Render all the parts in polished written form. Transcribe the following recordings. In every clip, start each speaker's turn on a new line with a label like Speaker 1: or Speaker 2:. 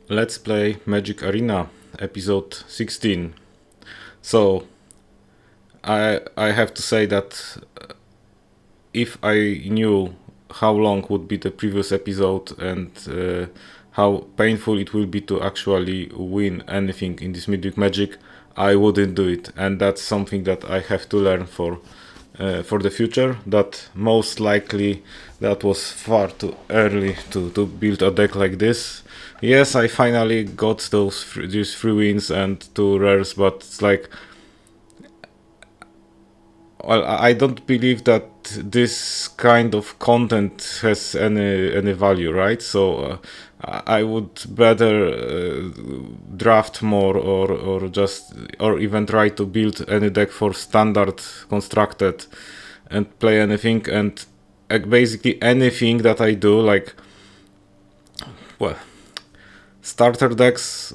Speaker 1: Let's play Magic Arena episode 16. So I have to say that if I knew how long would be the previous episode and how painful it will be to actually win anything in this Midweek Magic, I wouldn't do it, and that's something that I have to learn for the future. That most likely that was far too early to build a deck like this. Yes, I finally got these 3 wins and 2 rares, but it's like, well, I don't believe that this kind of content has any value, right? So I would better draft more, or even try to build any deck for standard constructed and play anything, and basically anything that I do, like, well, starter decks,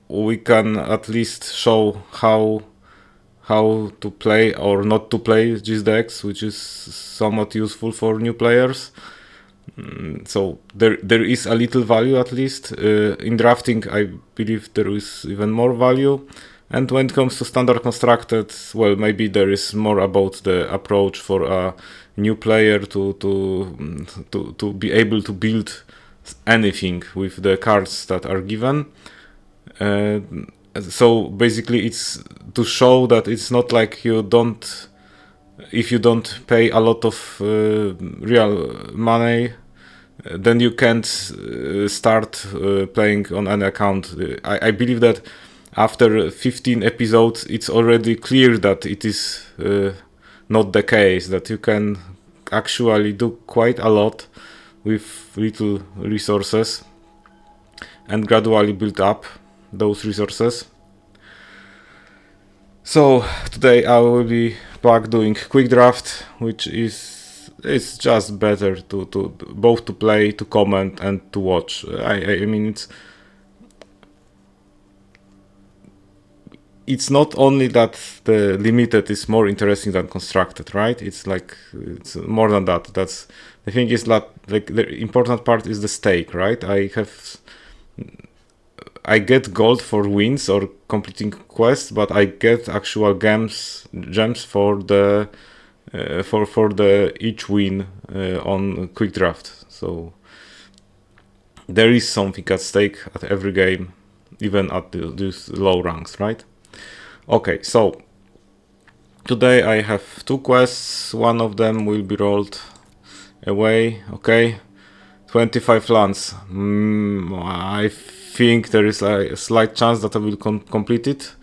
Speaker 1: we can at least show how to play or not to play these decks, which is somewhat useful for new players. So there is a little value, at least in drafting. I believe there is even more value. And when it comes to standard constructed, well, maybe there is more about the approach for a new player to be able to build anything with the cards that are given. Uh, so basically, it's to show that it's not like if you don't pay a lot of real money, then you can't start playing on an account. I believe that after 15 episodes, it's already clear that it is not the case, that you can actually do quite a lot with little resources and gradually build up those resources. So today I will be back doing quick draft, which is it's just better to both to play, to comment, and to watch. I mean, it's not only that the limited is more interesting than constructed, right? It's more than that. That's the thing, is that, like, the important part is the stake, right? I get gold for wins or completing quests, but I get actual gems for the each win on quick draft. So there is something at stake at every game, even at these low ranks, right? Okay, so today I have 2 quests. One of them will be rolled away. Okay, 25 lands. I think there is a slight chance that I will complete it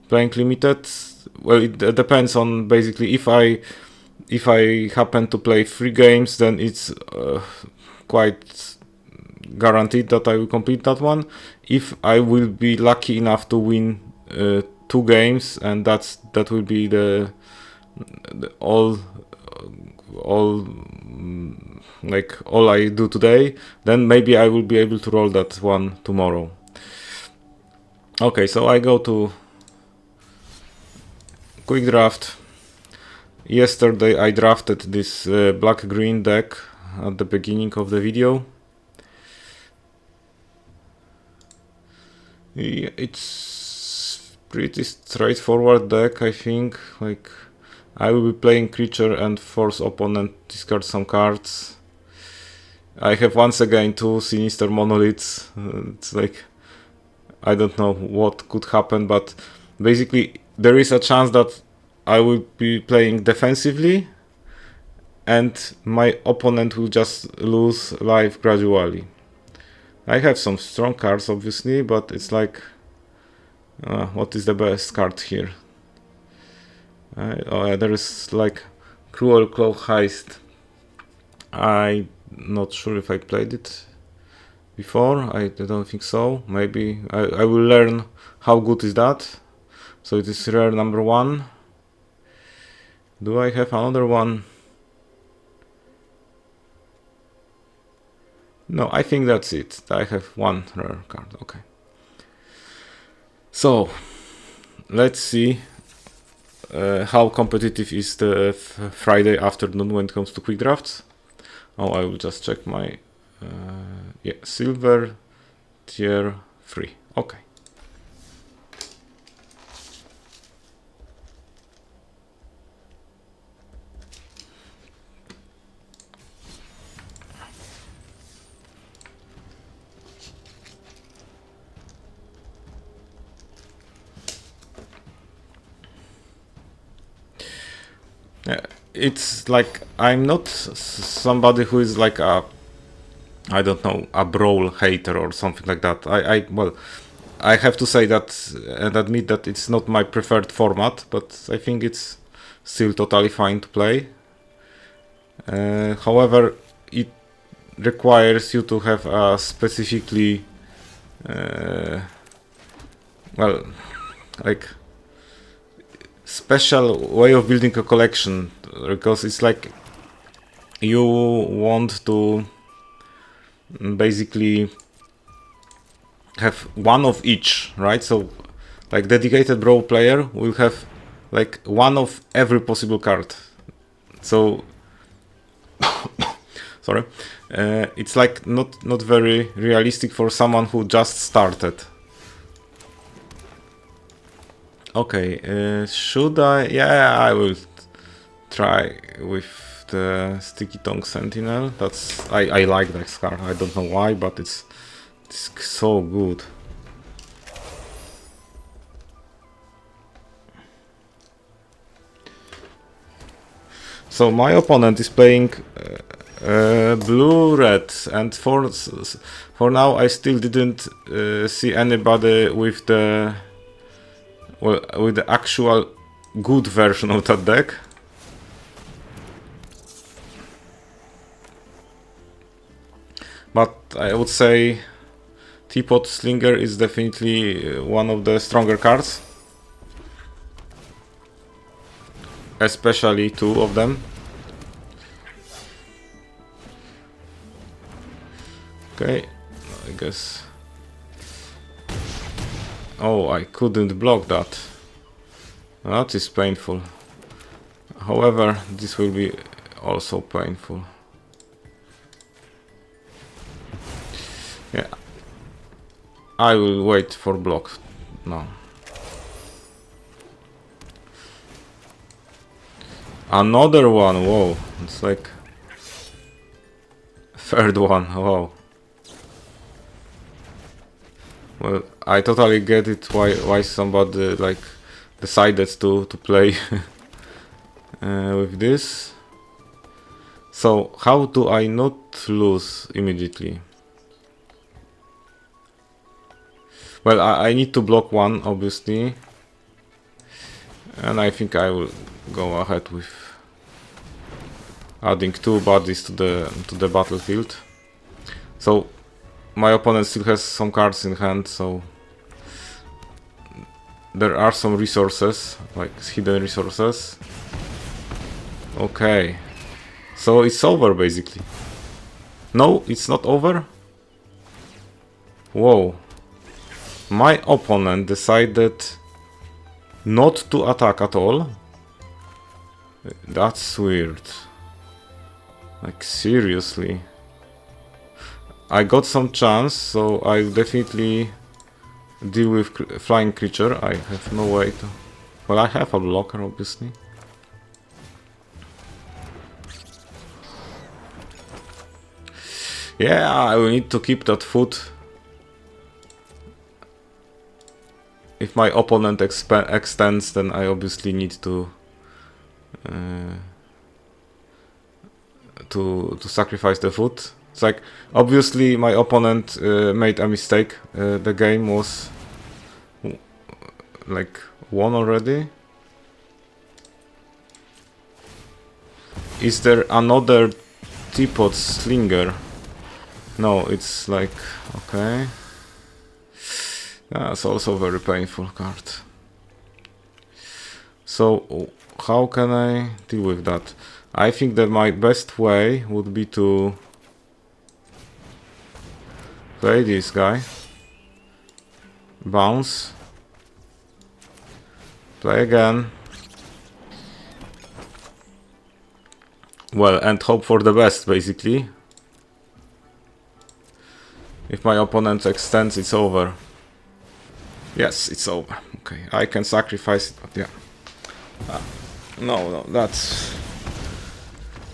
Speaker 1: playing limited. Well, it depends on, basically, if I happen to play 3 games, then it's quite guaranteed that I will complete that one. If I will be lucky enough to win 2 games, and that will be the all I do today, then maybe I will be able to roll that one tomorrow. Okay, so I go to quick draft. Yesterday I drafted this black-green deck at the beginning of the video. Yeah, it's pretty straightforward deck, I think. Like, I will be playing creature and force opponent discard some cards. I have once again 2 sinister monoliths. It's like, I don't know what could happen, but basically there is a chance that I will be playing defensively and my opponent will just lose life gradually. I have some strong cards, obviously, but it's like, what is the best card here? There is like Cruel Claw Heist. I'm not sure if I played it before. I don't think so. Maybe I will learn how good is that. So it is rare number 1. Do I have another one? No, I think that's it. I have 1 rare card. Okay. So let's see how competitive is the Friday afternoon when it comes to quick drafts. I will just check my silver tier 3. Okay. It's like I'm not somebody who is like a, I don't know, a brawl hater or something like that. Well, I have to say that and admit that it's not my preferred format, but I think it's still totally fine to play. However, it requires you to have a specifically, well, like special way of building a collection, because it's like you want to basically have one of each, right? So like dedicated brawl player will have like one of every possible card. So sorry, it's like not very realistic for someone who just started. Okay, should I? Yeah, I will try with the Sticky Tongue Sentinel. That's I like that card. I don't know why, but it's so good. So my opponent is playing blue-red, and for now I still didn't see anybody with the with the actual good version of that deck. But I would say Teapot Slinger is definitely one of the stronger cards. Especially two of them. Okay, I guess. Oh, I couldn't block that. That is painful. However, this will be also painful. Yeah, I will wait for block now. Another one, whoa, it's like third one, wow. Well, I totally get it why somebody like decided to play with this. So how do I not lose immediately? Well, I need to block one, obviously, and I think I will go ahead with adding two bodies to the battlefield. So my opponent still has some cards in hand, so there are some resources, like hidden resources. Okay, so it's over basically. No, it's not over. Whoa. My opponent decided not to attack at all. That's weird. Like seriously. I got some chance, so I definitely deal with flying creature. I have no way to... Well, I have a blocker, obviously. Yeah, I will need to keep that foot. If my opponent extends, then I obviously need to sacrifice the foot. It's like, obviously my opponent made a mistake. The game was like won already. Is there another Teapot Slinger? No, it's like, okay. That's also a very painful card. So how can I deal with that? I think that my best way would be to play this guy, bounce, play again, well, and hope for the best basically. If my opponent extends, it's over. Yes, it's over. Okay, I can sacrifice it, but yeah. No, that's...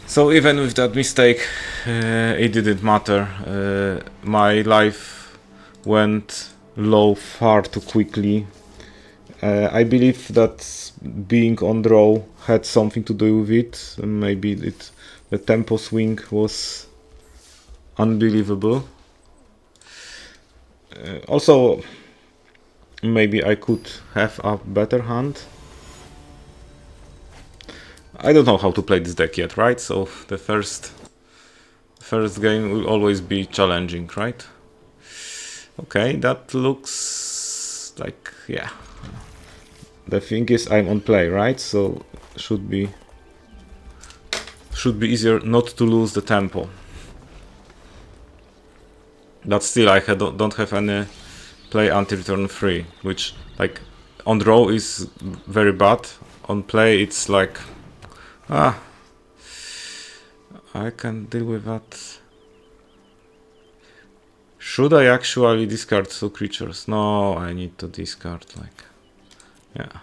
Speaker 1: So even with that mistake, it didn't matter. My life went low far too quickly. I believe that being on draw had something to do with it. Maybe the tempo swing was unbelievable. Also, maybe I could have a better hand. I don't know how to play this deck yet, right? So the first game will always be challenging, right? Okay, that looks like, yeah. The thing is, I'm on play, right? So should be easier not to lose the tempo. But still, I don't have any play until turn 3, which, like, on draw is very bad. On play, it's like, I can deal with that. Should I actually discard 2 creatures? No, I need to discard, like, yeah.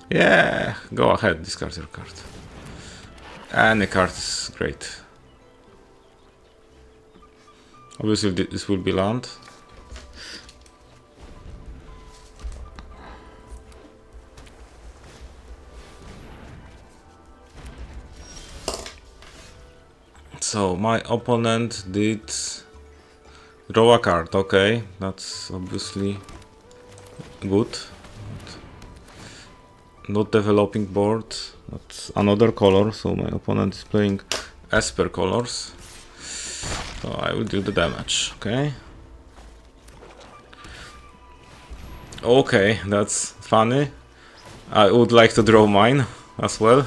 Speaker 1: Yeah, go ahead, discard your card. Any card is great. Obviously this will be land. So my opponent did draw a card, okay, that's obviously good. Not developing board, that's another color, so my opponent is playing Esper colors. So I will do the damage, okay. Okay, that's funny. I would like to draw mine as well.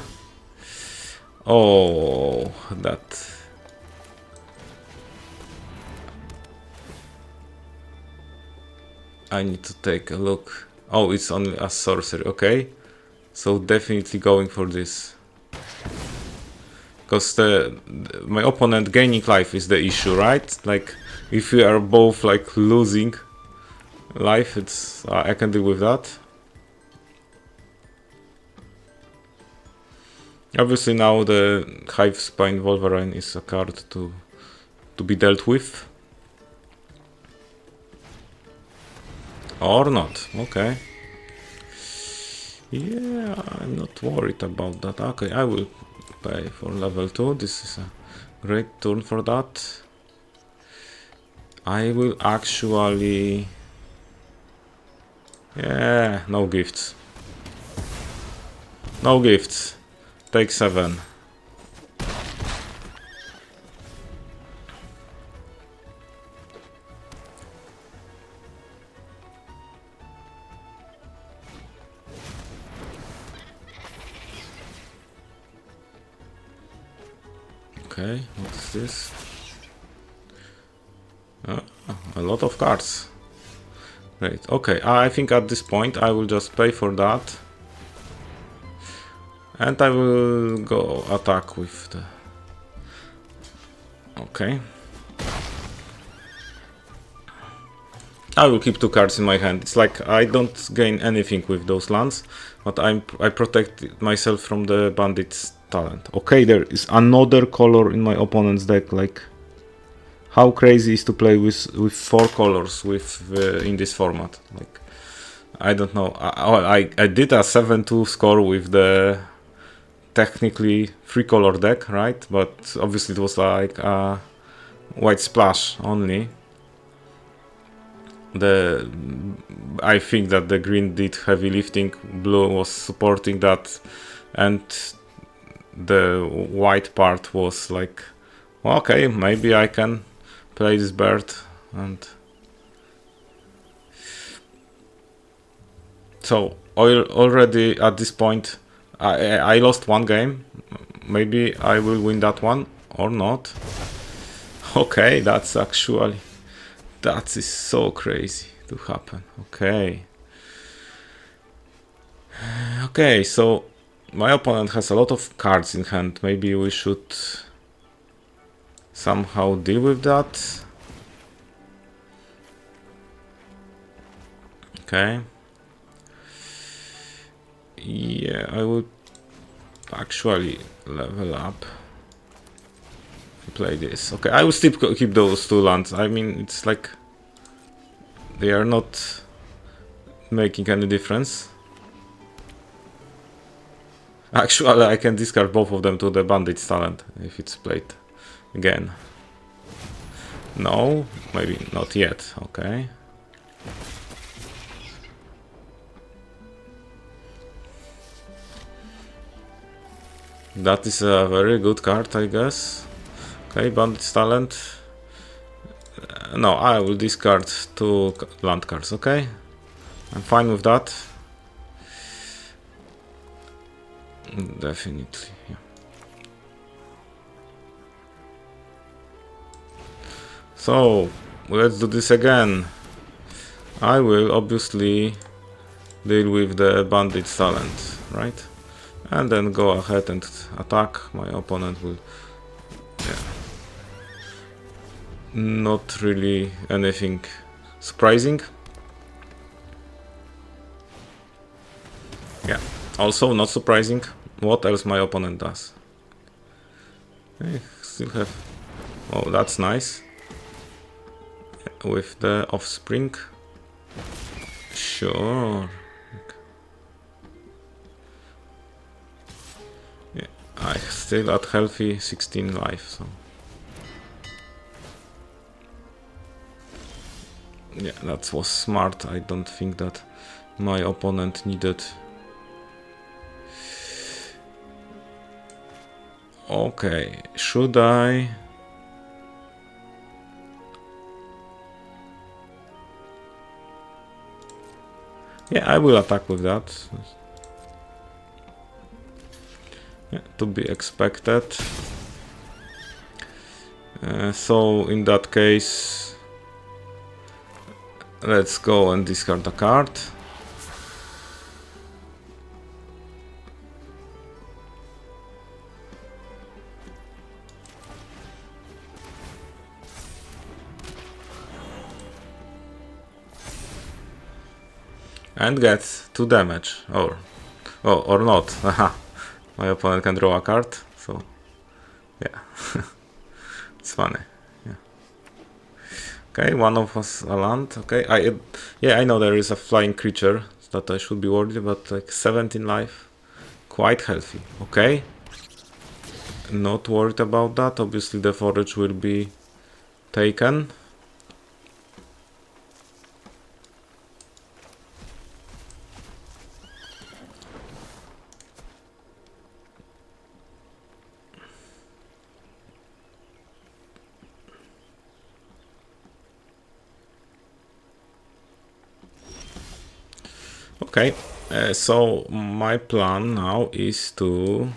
Speaker 1: Oh, that... I need to take a look. Oh, it's only a sorcery, okay. So definitely going for this. Because my opponent gaining life is the issue, right? Like, if we are both like losing life, it's I can deal with that. Obviously now the Hivespine Wolverine is a card to be dealt with. Or not, okay. Yeah, I'm not worried about that. Okay, I will pay for level 2. This is a great turn for that. I will actually... Yeah, no gifts. No gifts. Take 7. Okay, what's this? A lot of cards. Great. Okay, I think at this point I will just pay for that. And I will go attack with the... Okay. I will keep 2 cards in my hand. It's like I don't gain anything with those lands, but I protect myself from the bandit's talent. Okay, there is another color in my opponent's deck. Like, how crazy is to play with 4 colors in this format? Like, I don't know. I did a 7-2 score with the technically 3-color deck, right? But obviously it was like a white splash only. I think that the green did heavy lifting, blue was supporting that, and the white part was like, okay, maybe I can play this bird. And so already at this point I lost 1 game. Maybe I will win that one or not. Okay, that is so crazy to happen. Okay. Okay, so my opponent has a lot of cards in hand. Maybe we should somehow deal with that. Okay. Yeah, I would actually level up. Play this. Okay, I will still keep those two lands. I mean, it's like they are not making any difference. Actually, I can discard both of them to the Bandit's Talent if it's played again. No, maybe not yet. Okay. That is a very good card, I guess. Okay, Bandit's Talent. No, I will discard two land cards, okay? I'm fine with that. Definitely, yeah. So, let's do this again. I will obviously deal with the Bandit's Talent, right? And then go ahead and attack. My opponent will... Yeah. Not really anything surprising. Yeah, also not surprising what else my opponent does. I still have... Oh, that's nice. With the Offspring. Sure. Yeah, I still at healthy 16 life, so... Yeah, that was smart. I don't think that my opponent needed... Okay, should I... Yeah, I will attack with that. Yeah, to be expected. So in that case, let's go and discard a card. And get 2 damage, or not. My opponent can draw a card, so yeah. It's funny. Yeah. Okay, one of us a land. Okay, I know there is a flying creature that I should be worried, but like 17 life, quite healthy. Okay, not worried about that. Obviously the forage will be taken. Okay, so my plan now is to...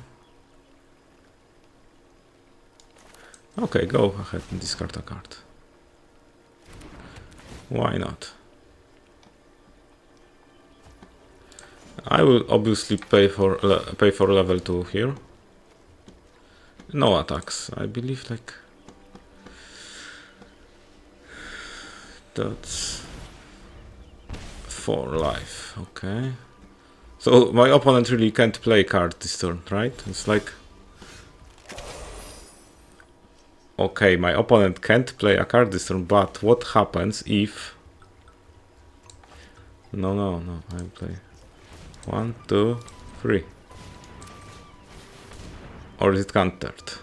Speaker 1: Okay, go ahead and discard a card. Why not? I will obviously pay for level 2 here. No attacks, I believe, like... That's... 4 life, okay. So my opponent really can't play card this turn, right? It's like... Okay, my opponent can't play a card this turn, but what happens if... No, I play 1, 2, 3. Or is it countered?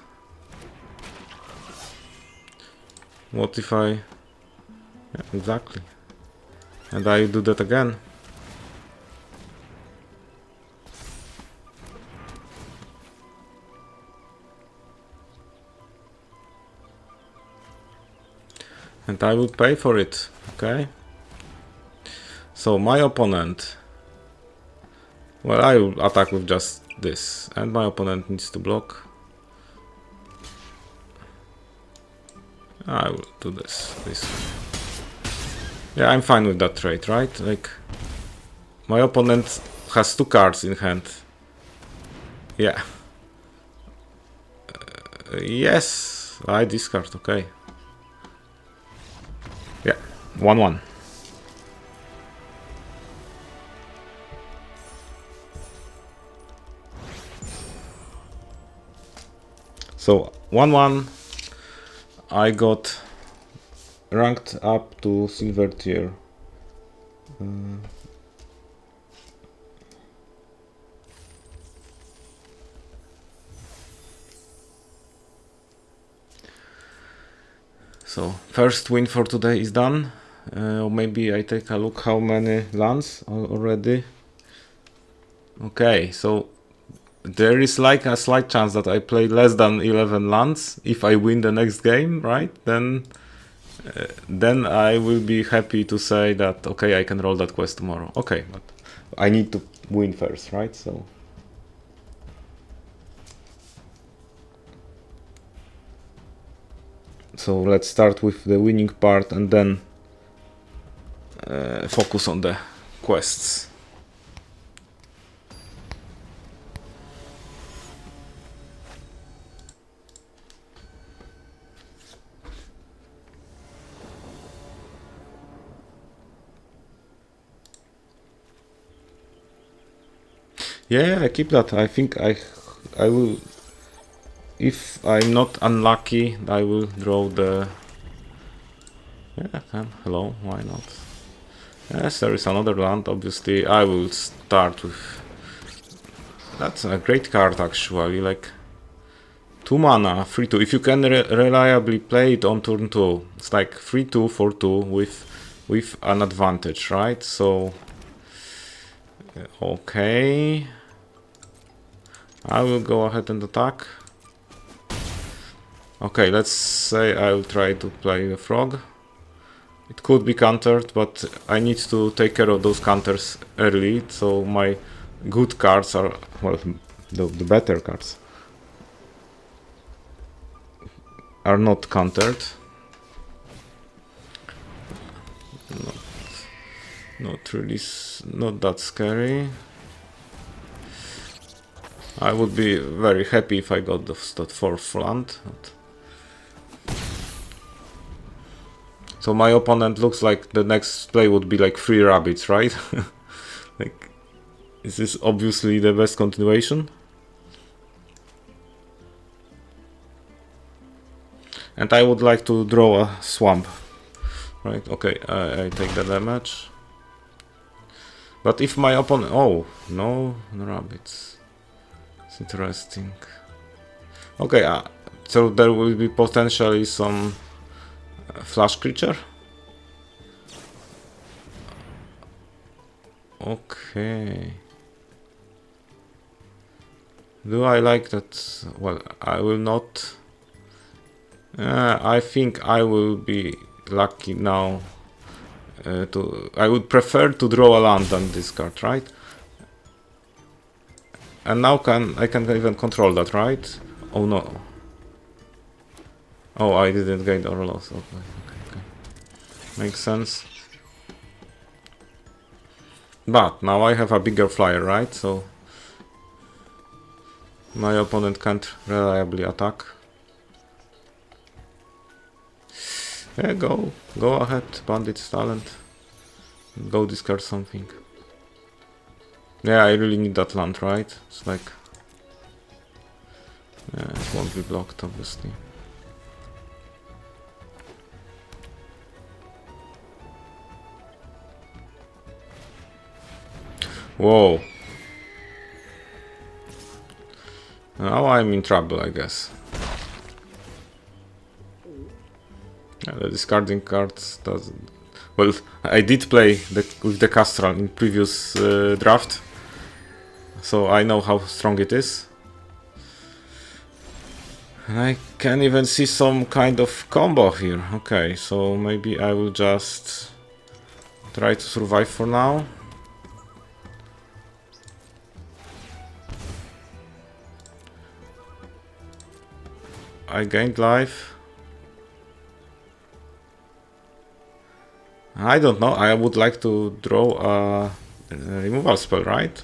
Speaker 1: What if I... Yeah, exactly. And I do that again. And I will pay for it, okay? So my opponent... Well, I will attack with just this. And my opponent needs to block. I will do this way. Yeah, I'm fine with that trade, right? Like, my opponent has 2 cards in hand. Yeah. Yes, I discard, okay. Yeah, 1-1. So 1-1, I got ranked up to silver tier. So first win for today is done. Or maybe I take a look how many lands already. Okay, so there is like a slight chance that I play less than 11 lands. If I win the next game, right, then I will be happy to say that, okay, I can roll that quest tomorrow. Okay, but I need to win first, right? So let's start with the winning part and then focus on the quests. Yeah, I keep that. I think I will. If I'm not unlucky, I will draw the. Yeah, hello. Why not? Yes, there is another land. Obviously, I will start with. That's a great card, actually. Like 2 mana, 3/2. If you can reliably play it on turn 2, it's like 3/2 for 2 with an advantage, right? So okay, I will go ahead and attack. Okay, let's say I will try to play a frog. It could be countered, but I need to take care of those counters early, so my good cards are, well, the better cards are not countered. Not really, not that scary. I would be very happy if I got that 4th land. So my opponent looks like the next play would be like 3 rabbits, right? Like, is this obviously the best continuation? And I would like to draw a swamp. Right, okay, I take the damage. But if my opponent... Oh, no rabbits. It's interesting. Okay, so there will be potentially some flash creature. Okay. Do I like that? Well, I will not. I think I will be lucky now. I would prefer to draw a land than discard, right? And now I can even control that, right? Oh no. Oh, I didn't gain or loss. Okay. Makes sense. But now I have a bigger flyer, right? So my opponent can't reliably attack. Yeah, go ahead, Bandit's Talent. Go discard something. Yeah, I really need that land, right? It's like... Yeah, it won't be blocked, obviously. Whoa. Now I'm in trouble, I guess. Yeah, the discarding cards doesn't... Well, I did play with the Castral in previous draft, so I know how strong it is. And I can even see some kind of combo here. Okay, so maybe I will just try to survive for now. I gained life. I don't know, I would like to draw a removal spell, right?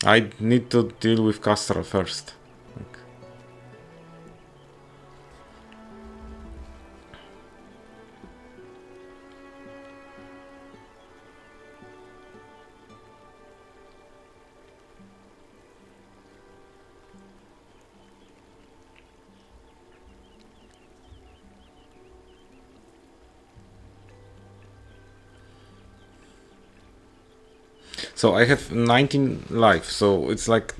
Speaker 1: I need to deal with Castral first. So I have 19 life, so it's like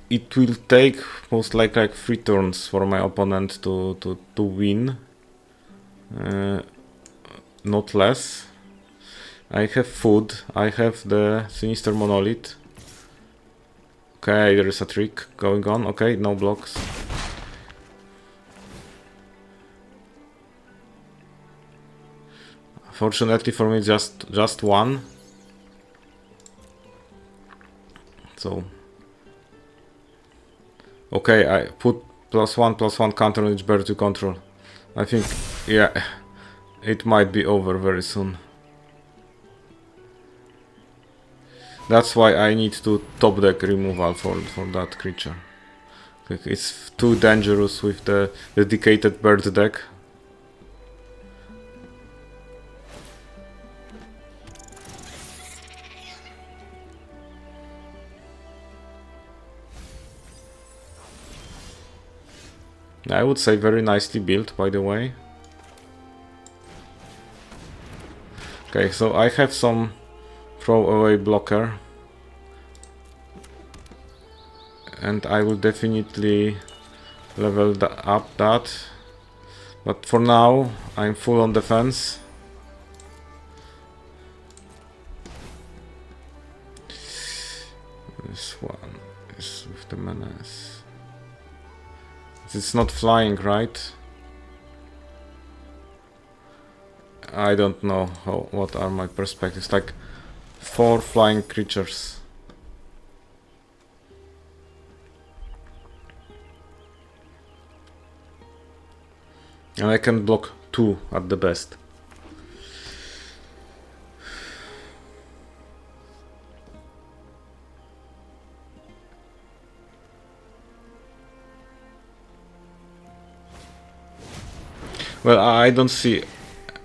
Speaker 1: it will take most likely like 3 turns for my opponent to win, not less. I have food, I have the Sinister Monolith. Okay, there is a trick going on. Okay, no blocks. Fortunately for me, just one. So okay, I put +1/+1 counter on each bird you control. I think, yeah, it might be over very soon. That's why I need to top deck removal for that creature. It's too dangerous with the dedicated bird deck. I would say very nicely built, by the way. Okay, so I have some throwaway blocker. And I will definitely level up that. But for now, I'm full on defense. This one is with the menace. It's not flying, right? I don't know what are my perspectives. Like 4 flying creatures. And I can block 2 at the best. Well, I don't see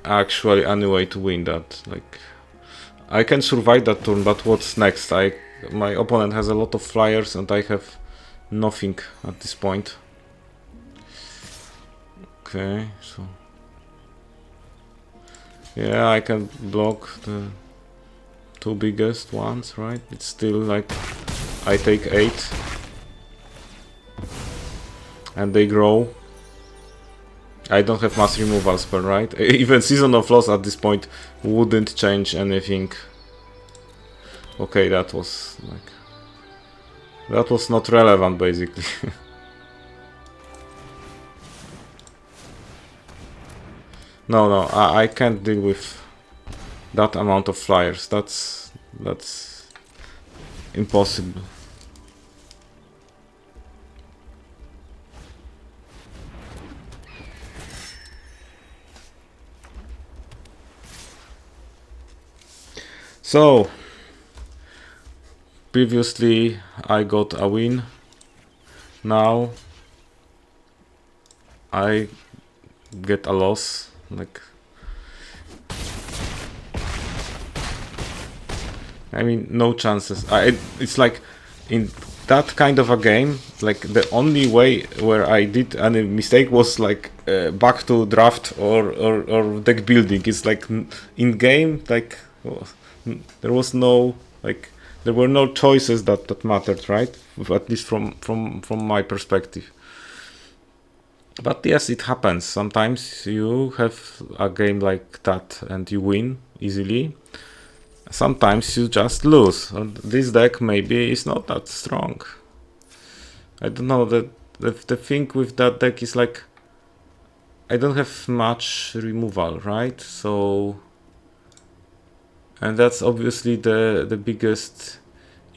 Speaker 1: actually any way to win that. Like, I can survive that turn, but what's next? My opponent has a lot of flyers and I have nothing at this point. Okay, so yeah, I can block the 2 biggest ones, right? It's still like I take 8 and they grow. I don't have mass removal spell, right? Even Season of Loss at this point wouldn't change anything. Okay, that was not relevant, basically. No, I can't deal with that amount of flyers. That's impossible. So, previously I got a win. Now I get a loss. Like, I mean, no chances. It's like in that kind of a game, like the only way where I did any mistake was like back to draft or deck building. It's like in game, like there was no like there were no choices that mattered, right? At least from my perspective. But yes, it happens. Sometimes you have a game like that and you win easily. Sometimes you just lose. And this deck maybe is not that strong. I don't know. The thing with that deck is like I don't have much removal, right? So, and that's obviously the biggest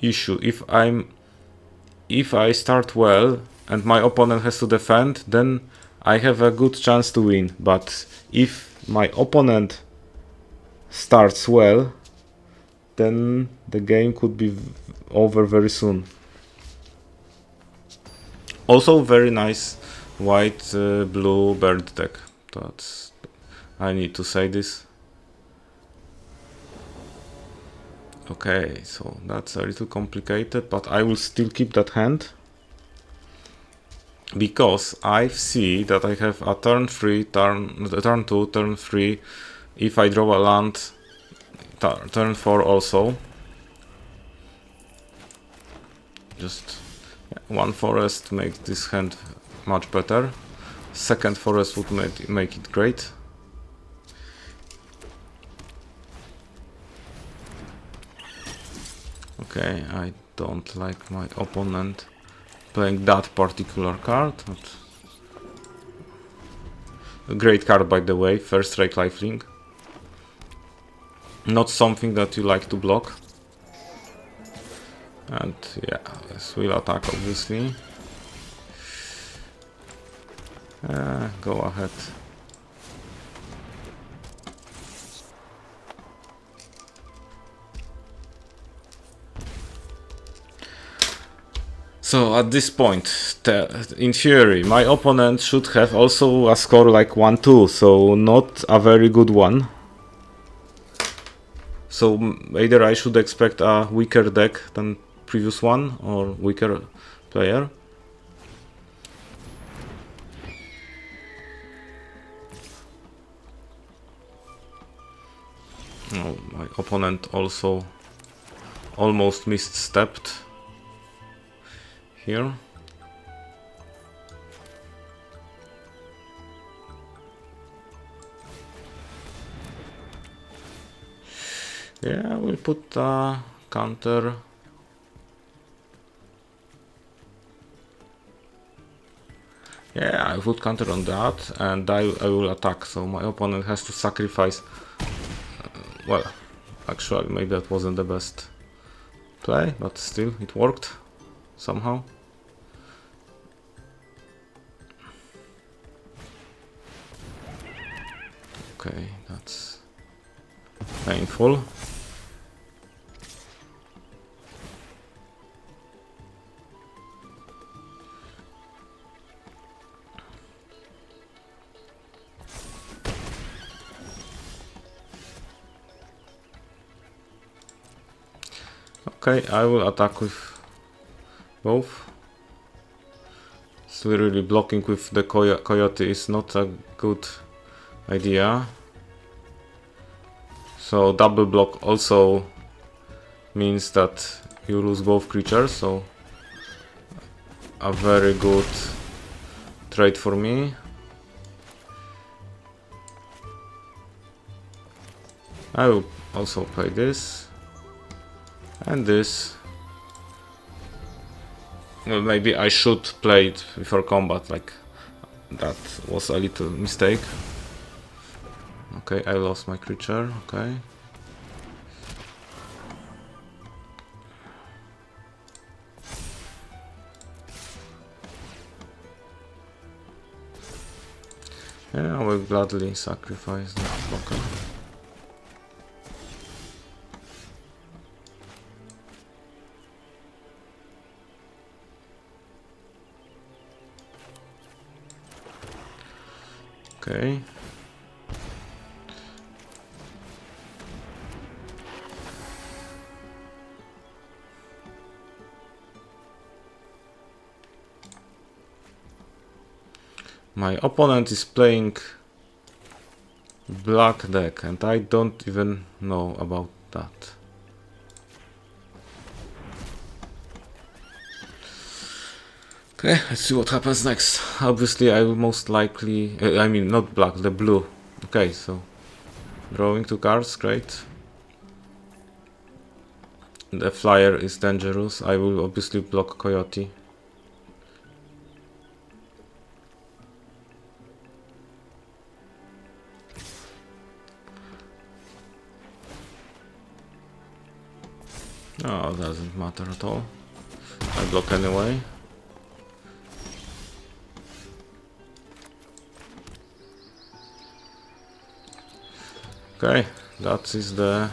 Speaker 1: issue. If I start well and my opponent has to defend, then I have a good chance to win. But if my opponent starts well then the game could be over very soon. Also very nice white blue bird deck. That's, I need to say this. Okay, so that's a little complicated, but I will still keep that hand because I see that I have a turn 3, turn 2, turn 3. If I draw a land, turn 4 also. Just one forest makes this hand much better. Second forest would make it great. Okay, I don't like my opponent playing that particular card. But a great card, by the way, first strike lifelink. Not something that you like to block. And yeah, this will attack obviously. Go ahead. So at this point, in theory, my opponent should have also a score like 1-2, so not a very good one. So either I should expect a weaker deck than previous one, or weaker player. Oh, my opponent also almost misstepped here. Yeah, we'll put a counter. Yeah, I would counter on that, and I will attack, so my opponent has to sacrifice. Well, actually, maybe that wasn't the best play, but still, it worked somehow. Okay, that's painful. Okay, I will attack with both. Still really blocking with the coyote is not a good idea. So double block also means that you lose both creatures, so a very good trade for me. I will also play this and this. Well, maybe I should play it before combat, like that was a little mistake. Okay, I lost my creature, okay. Yeah, I will gladly sacrifice that blocker. Okay. My opponent is playing black deck and I don't even know about that. Okay, let's see what happens next. Obviously I will most likely, I mean not black, the blue. Okay, so drawing 2 cards, great. The flyer is dangerous. I will obviously block Coyote. Oh, doesn't matter at all. I block anyway. Okay, that is the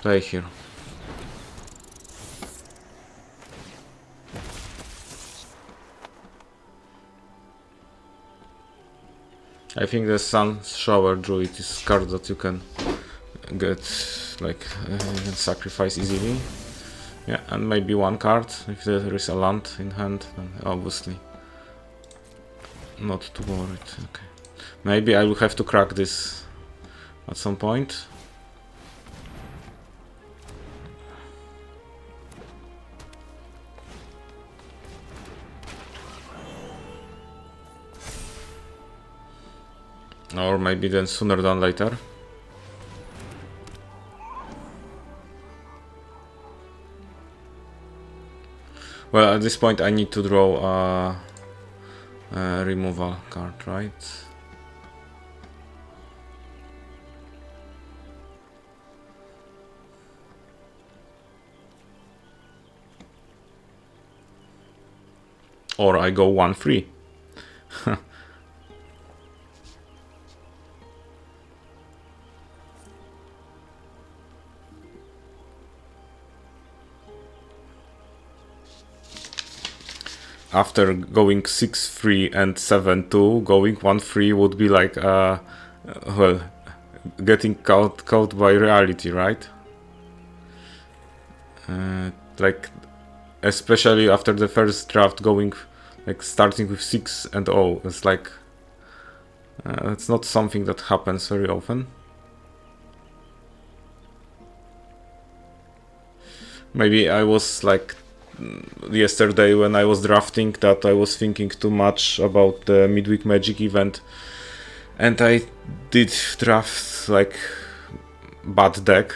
Speaker 1: play here. I think the Sun Shower Druid is a card that you can get, like, sacrifice easily. Yeah, and maybe one card, if there is a land in hand, then obviously not too worried. Okay. Maybe I will have to crack this at some point. Or maybe then sooner than later. Well, at this point I need to draw a removal card, right? Or I go 1-3. After going 6-3 and 7-2, going 1-3 would be like, well, getting caught by reality, right? Like, especially after the first draft, going, like, starting with 6-0, it's like, it's not something that happens very often. Maybe I was like, yesterday when I was drafting, that I was thinking too much about the Midweek Magic event, and I did draft like bad deck,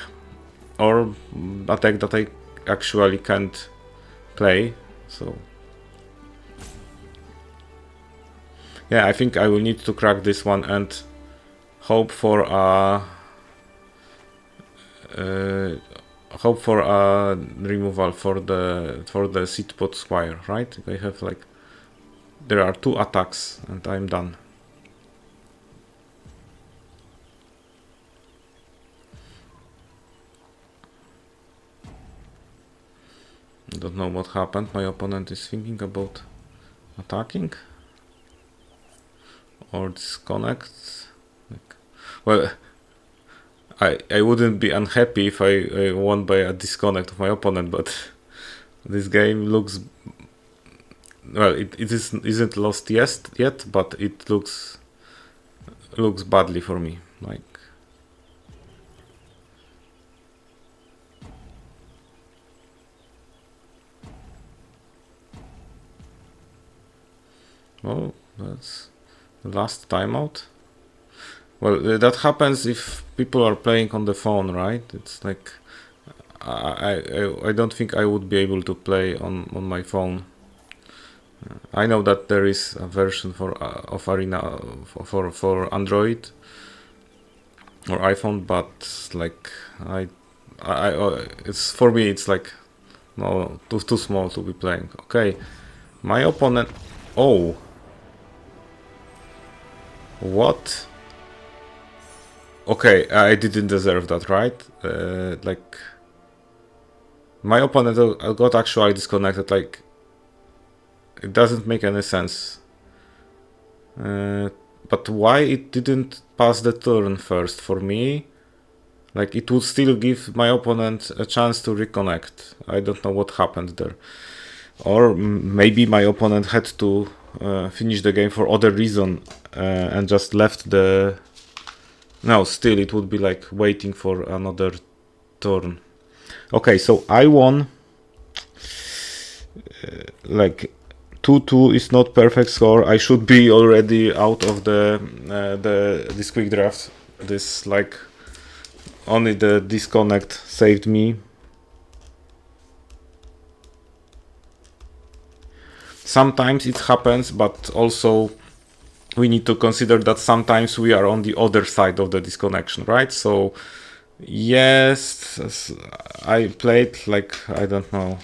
Speaker 1: or a deck that I actually can't play. So yeah, I think I will need to crack this one and hope for a removal for the Seedpot Squire, right? I have like, there are 2 attacks and I'm done. I don't know what happened. My opponent is thinking about attacking or disconnect. Like, well, I wouldn't be unhappy if I won by a disconnect of my opponent, but this game looks, well, it isn't lost yet, but it looks badly for me. Like, oh, that's the last timeout. Well, that happens if people are playing on the phone, right? It's like, I don't think I would be able to play on my phone. I know that there is a version of Arena for Android or iPhone, but like, it's, for me it's like, no, too small to be playing. Okay, my opponent. Oh, what? Okay, I didn't deserve that, right? Like, my opponent got actually disconnected. Like, it doesn't make any sense. But why it didn't pass the turn first for me? Like, it would still give my opponent a chance to reconnect. I don't know what happened there. Or maybe my opponent had to finish the game for other reason and just left the... No, still it would be like waiting for another turn. Okay, so I won. Like, 2-2 is not perfect score. I should be already out of this quick draft. This, like, only the disconnect saved me. Sometimes it happens, but also we need to consider that sometimes we are on the other side of the disconnection, right? So yes, I played like, I don't know,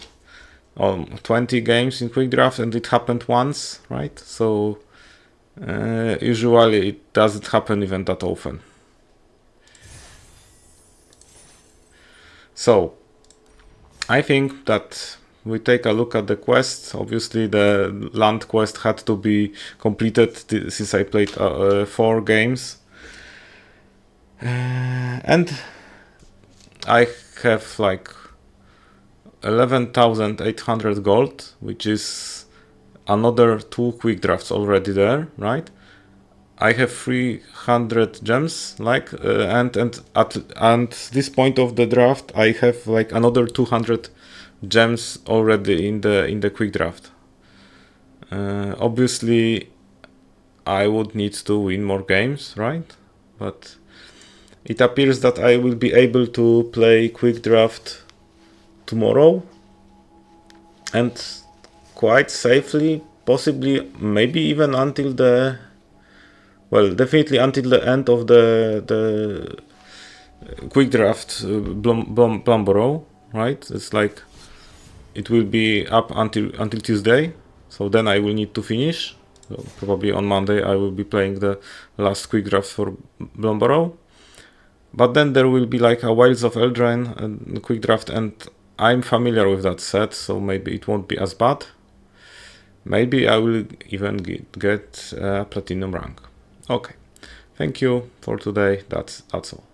Speaker 1: 20 games in quick draft, and it happened once, right? So usually it doesn't happen even that often. So I think that we take a look at the quest. Obviously the land quest had to be completed since I played 4 games. And I have like 11,800 gold, which is another 2 quick drafts already there, right? I have 300 gems, like, and at this point of the draft, I have like another 200 gems already in the quick draft. Obviously, I would need to win more games, right? But it appears that I will be able to play quick draft tomorrow, and quite safely, possibly, maybe even until the, well, definitely until the end of the quick draft Plumborough, right? It's like it will be up until Tuesday, so then I will need to finish. So probably on Monday I will be playing the last quick draft for Plumborough. But then there will be like a Wilds of Eldraine and quick draft, and I'm familiar with that set, so maybe it won't be as bad. Maybe I will even get a platinum rank. Okay, thank you for today. That's all.